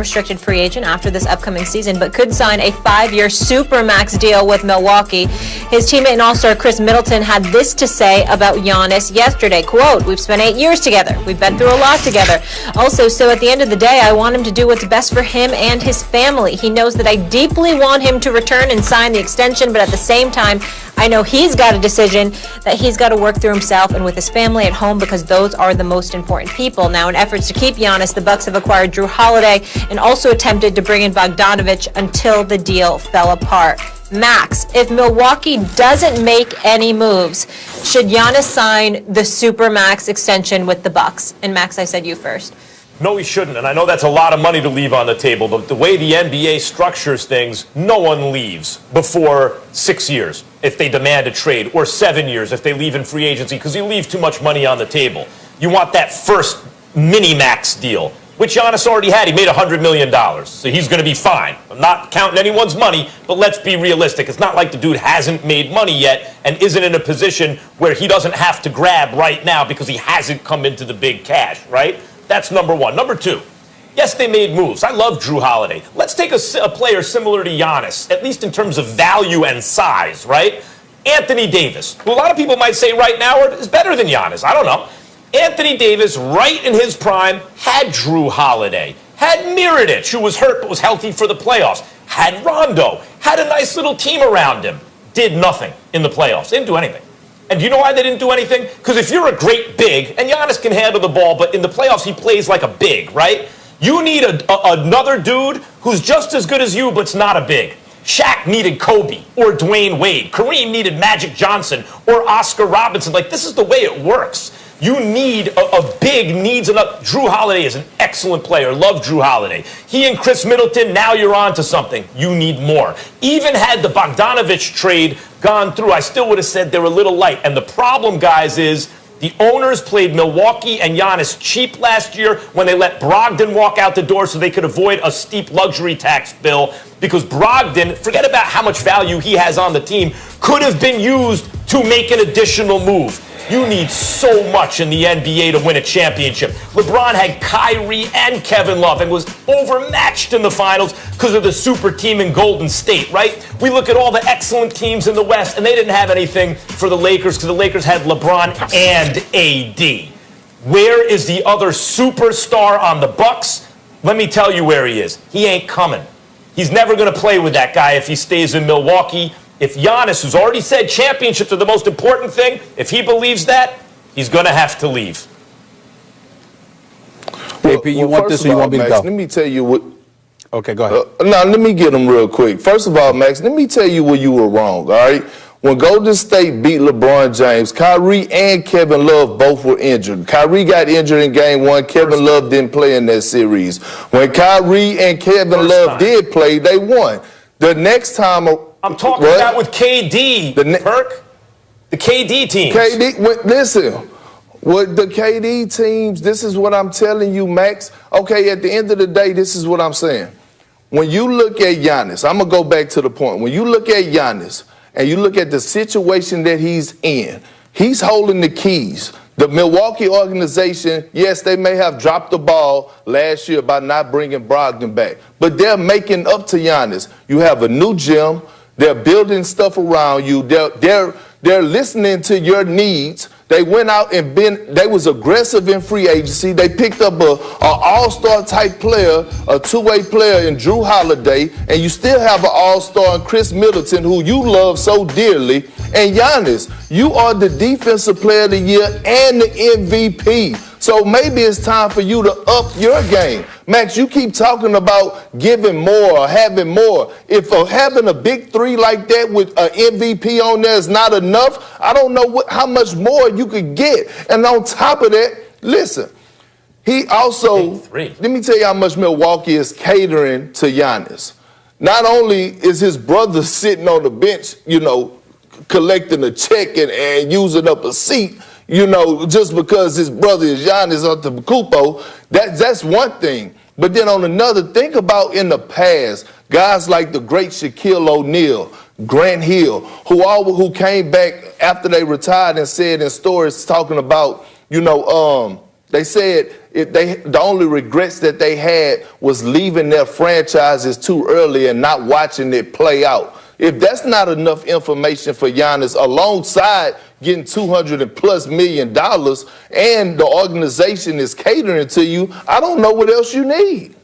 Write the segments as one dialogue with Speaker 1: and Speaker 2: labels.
Speaker 1: restricted free agent after this upcoming season, but could sign a 5-year supermax deal with Milwaukee. His teammate and all-star Chris Middleton had this to say about Giannis yesterday, quote, "We've spent 8 years together. We've been through a lot together. Also, so at the end of the day, I want him to do what's best for him and his family. He knows that I deeply want him to return and sign the extension, but at the same time, I know he's got a decision that he's got to work through himself and with his family at home because those are the most important people." Now, in efforts to keep Giannis, the Bucks have acquired Jrue Holiday and also attempted to bring in Bogdanović until the deal fell apart. Max, if Milwaukee doesn't make any moves, should Giannis sign the supermax extension with the Bucks? And Max, I said you first.
Speaker 2: No, he shouldn't, and I know that's a lot of money to leave on the table, but the way the NBA structures things, no one leaves before 6 years if they demand a trade, or 7 years if they leave in free agency, because you leave too much money on the table. You want that first mini-max deal, which Giannis already had. He made $100 million, so he's going to be fine. I'm not counting anyone's money, but let's be realistic. It's not like the dude hasn't made money yet and isn't in a position where he doesn't have to grab right now because he hasn't come into the big cash, right? That's number one. Number two, yes, they made moves. I love Jrue Holiday. Let's take a player similar to Giannis, at least in terms of value and size, right? Anthony Davis, who a lot of people might say right now is better than Giannis. I don't know. Anthony Davis, right in his prime, had Jrue Holiday, had Mirotic, who was hurt but was healthy for the playoffs, had Rondo, had a nice little team around him, did nothing in the playoffs, didn't do anything. And do you know why they didn't do anything? Because if you're a great big, and Giannis can handle the ball, but in the playoffs he plays like a big, right? You need another dude who's just as good as you, but's not a big. Shaq needed Kobe or Dwayne Wade. Kareem needed Magic Johnson or Oscar Robertson. Like, this is the way it works. You need a big needs enough. Jrue Holiday is an excellent player. Love Jrue Holiday. He and Chris Middleton, now you're on to something. You need more. Even had the Bogdanović trade gone through, I still would have said they're a little light. And the problem, guys, is the owners played Milwaukee and Giannis cheap last year when they let Brogdon walk out the door so they could avoid a steep luxury tax bill, because Brogdon, forget about how much value he has on the team, could have been used to make an additional move. You need so much in the NBA to win a championship. LeBron had Kyrie and Kevin Love and was overmatched in the finals because of the super team in Golden State, right? We look at all the excellent teams in the West, and they didn't have anything for the Lakers because the Lakers had LeBron and AD. Where is the other superstar on the Bucks? Let me tell you where he is. He ain't coming. He's never going to play with that guy if he stays in Milwaukee. If Giannis, who's already said championships are the most important thing, if he believes that, he's going to have to leave.
Speaker 3: JP, you want this or you want me to go?
Speaker 4: Let me tell you what.
Speaker 3: Okay, go ahead.
Speaker 4: Now, let me get them real quick. First of all, Max, let me tell you where you were wrong, all right? When Golden State beat LeBron James, Kyrie and Kevin Love both were injured. Kyrie got injured in Game 1. Kevin Love didn't play in that series. When Kyrie and Kevin Love did play, they won. The next time...
Speaker 2: I'm talking about with KD, Perk. The KD teams.
Speaker 4: Listen, with the KD teams, this is what I'm telling you, Max. Okay, at the end of the day, this is what I'm saying. When you look at Giannis, I'm going to go back to the point. When you look at Giannis and you look at the situation that he's in, he's holding the keys. The Milwaukee organization, yes, they may have dropped the ball last year by not bringing Brogdon back, but they're making up to Giannis. You have a new gym. They're building stuff around you. They're listening to your needs. They went out and they was aggressive in free agency. They picked up a all-star type player, a two-way player in Jrue Holiday, and you still have an all-star in Chris Middleton, who you love so dearly. And Giannis, you are the defensive player of the year and the MVP. So maybe it's time for you to up your game. Max, you keep talking about giving more or having more. If having a big three like that with an MVP on there is not enough, I don't know how much more you could get. And on top of that, listen, he also, let me tell you how much Milwaukee is catering to Giannis. Not only is his brother sitting on the bench, collecting a check and using up a seat, just because his brother is Giannis Antetokounmpo, that's one thing. But then on another, think about in the past, guys like the great Shaquille O'Neal, Grant Hill, who came back after they retired and said in stories talking about, They said the only regrets that they had was leaving their franchises too early and not watching it play out. If that's not enough information for Giannis, alongside getting $200+ million and the organization is catering to you, I don't know what else you need.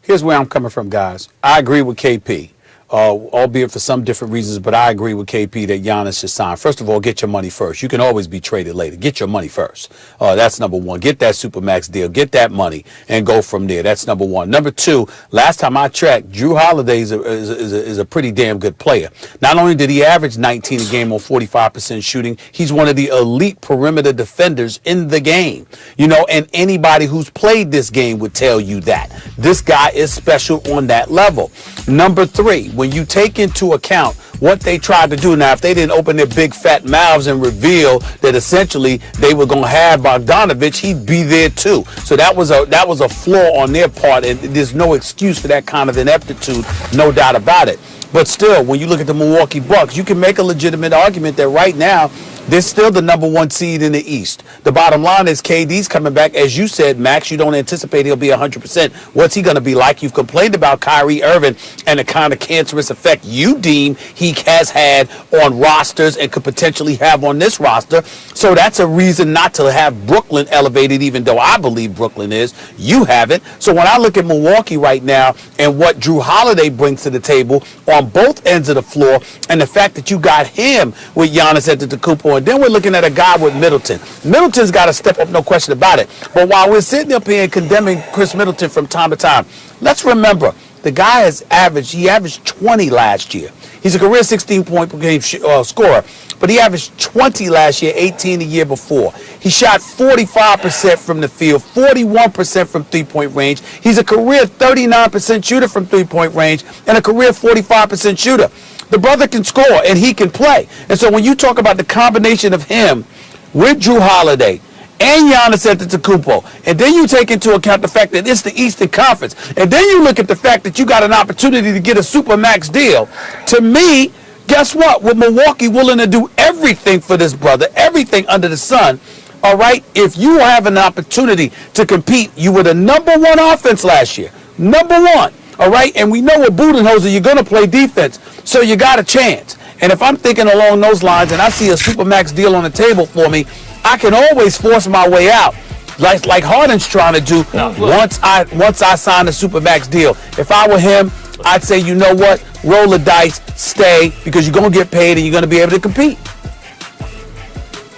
Speaker 3: Here's where I'm coming from, guys. I agree with KP. Albeit for some different reasons, but I agree with KP that Giannis should sign. First of all, get your money first. You can always be traded later. Get your money first. That's number one. Get that Supermax deal. Get that money and go from there. That's number one. Number two, last time I checked, Jrue Holiday is a pretty damn good player. Not only did he average 19 a game on 45% shooting, he's one of the elite perimeter defenders in the game. You know, and anybody who's played this game would tell you that. This guy is special on that level. Number three, when you take into account what they tried to do. Now, if they didn't open their big fat mouths and reveal that essentially they were going to have Bogdanovich, he'd be there too. So that was a flaw on their part, and there's no excuse for that kind of ineptitude, no doubt about it. But still, when you look at the Milwaukee Bucks, you can make a legitimate argument that right now they're still the number one seed in the East. The bottom line is KD's coming back. As you said, Max, you don't anticipate he'll be 100%. What's he going to be like? You've complained about Kyrie Irving and the kind of cancerous effect you deem he has had on rosters and could potentially have on this roster. So that's a reason not to have Brooklyn elevated, even though I believe Brooklyn is. You haven't. So when I look at Milwaukee right now and what Jrue Holiday brings to the table on both ends of the floor, and the fact that you got him with Giannis Antetokounmpo, and then we're looking at a guy with Middleton. Middleton's got to step up, no question about it. But while we're sitting up here and condemning Chris Middleton from time to time, let's remember the guy has averaged 20 last year. He's a career 16-point per game scorer, but he averaged 20 last year, 18 the year before. He shot 45% from the field, 41% from three-point range. He's a career 39% shooter from three-point range and a career 45% shooter. The brother can score and he can play. And so when you talk about the combination of him with Jrue Holiday and Giannis Antetokounmpo, and then you take into account the fact that it's the Eastern Conference, and then you look at the fact that you got an opportunity to get a Supermax deal, to me, guess what? With Milwaukee willing to do everything for this brother, everything under the sun, all right, if you have an opportunity to compete, you were the number one offense last year. Number one. All right, and we know with Budenholzer, you're going to play defense, so you got a chance. And if I'm thinking along those lines and I see a Supermax deal on the table for me, I can always force my way out, like Harden's trying to do once I sign a Supermax deal. If I were him, I'd say, you know what, roll the dice, stay, because you're going to get paid and you're going to be able to compete.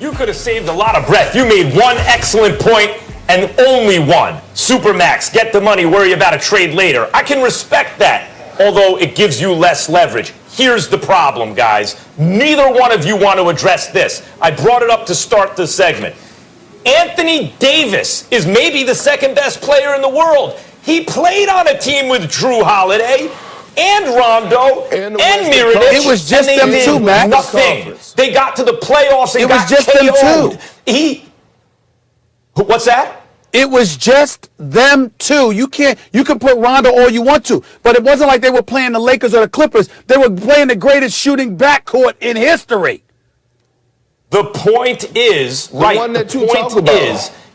Speaker 2: You could have saved a lot of breath. You made one excellent point. And only one. Supermax. Get the money, worry about a trade later. I can respect that, although it gives you less leverage. Here's the problem, guys. Neither one of you want to address this. I brought it up to start the segment. Anthony Davis is maybe the second best player in the world. He played on a team with Jrue Holiday and Rondo and Mirotic.
Speaker 3: It was just them two, Max.
Speaker 2: Nothing. They got to the playoffs and got
Speaker 3: just
Speaker 2: KO'd.
Speaker 3: them two.
Speaker 2: What's that?
Speaker 3: It was just them two. You can put Rondo all you want to, but it wasn't like they were playing the Lakers or the Clippers. They were playing the greatest shooting backcourt in history.
Speaker 2: The point is,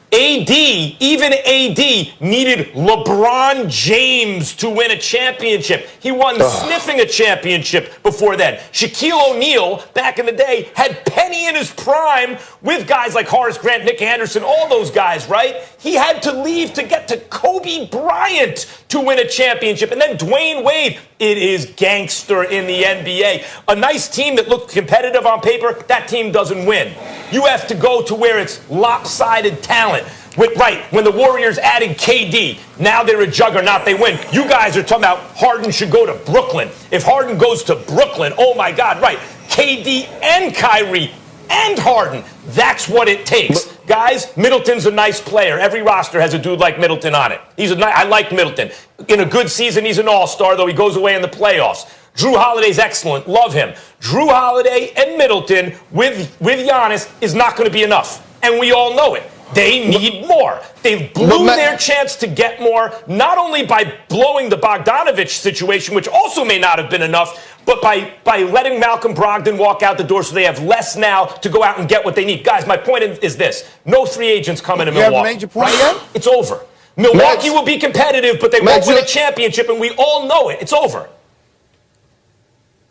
Speaker 2: even AD needed LeBron James to win a championship. He wasn't sniffing a championship before then. Shaquille O'Neal, back in the day, had Penny in his prime with guys like Horace Grant, Nick Anderson, all those guys, right? He had to leave to get to Kobe Bryant to win a championship. And then Dwayne Wade. It is gangster in the NBA. A nice team that looked competitive on paper, that team doesn't win. You have to go to where it's lopsided talent. When the Warriors added KD, now they're a juggernaut, they win. You guys are talking about Harden should go to Brooklyn. If Harden goes to Brooklyn, oh my God, right. KD and Kyrie and Harden, that's what it takes. Guys, Middleton's a nice player. Every roster has a dude like Middleton on it. I like Middleton. In a good season, he's an all-star, though he goes away in the playoffs. Jrue Holiday's excellent. Love him. Jrue Holiday and Middleton with Giannis is not going to be enough. And we all know it. They need more. They blew their chance to get more, not only by blowing the Bogdanovich situation, which also may not have been enough, but by letting Malcolm Brogdon walk out the door so they have less now to go out and get what they need. Guys, my point is this. No free agents coming to Milwaukee.
Speaker 3: You haven't made your point yet?
Speaker 2: It's over. Milwaukee will be competitive, but they won't win a championship, and we all know it. It's over.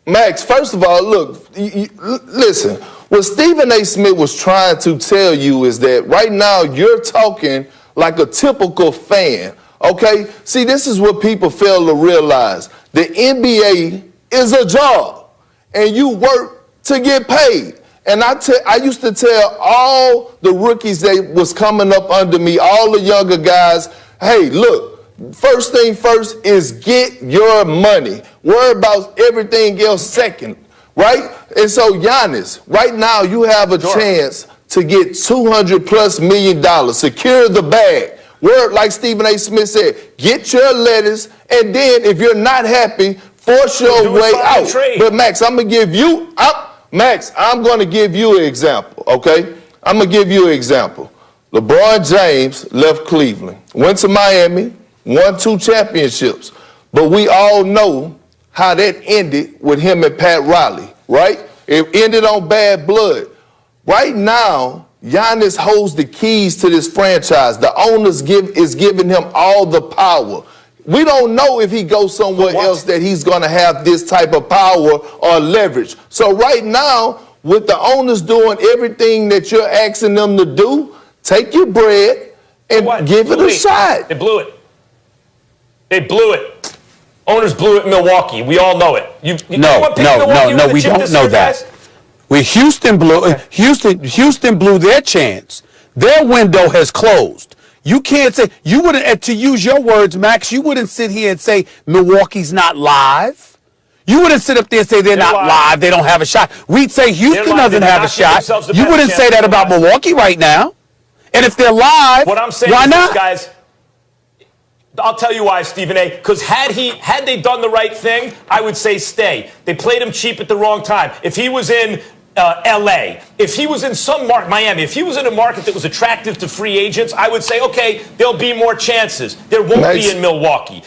Speaker 4: Max, first of all, look, listen. What Stephen A. Smith was trying to tell you is that right now you're talking like a typical fan, okay? See, this is what people fail to realize. The NBA is a job, and you work to get paid. And I used to tell all the rookies that was coming up under me, all the younger guys, hey, look, first thing first is get your money. Worry about everything else second. Right? And so, Giannis, right now you have a chance to get $200+ million. Secure the bag. Word, like Stephen A. Smith said, get your letters, and then if you're not happy, force your way out. But Max, I'm going to give you an example, okay? I'm going to give you an example. LeBron James left Cleveland, went to Miami, won 2 championships. But we all know how that ended with him and Pat Riley, right? It ended on bad blood. Right now, Giannis holds the keys to this franchise. The owners is giving him all the power. We don't know if he goes somewhere else that he's going to have this type of power or leverage. So right now, with the owners doing everything that you're asking them to do, take your bread and give it a shot.
Speaker 2: They blew it. They blew it. Owners blew it in Milwaukee. We all know it.
Speaker 3: No, we don't know that. Houston blew their chance. Their window has closed. You can't say, you wouldn't, to use your words, Max, you wouldn't sit here and say Milwaukee's not live. You wouldn't sit up there and say they're not live, they don't have a shot. We'd say Houston doesn't have a shot. You wouldn't say that about Milwaukee right now. And if they're live,
Speaker 2: what I'm saying
Speaker 3: why
Speaker 2: is
Speaker 3: not?
Speaker 2: This, guys, I'll tell you why, Stephen A. Because had they done the right thing, I would say stay. They played him cheap at the wrong time. If he was in L.A., if he was in some market, Miami, if he was in a market that was attractive to free agents, I would say, okay, there'll be more chances. There won't be in Milwaukee.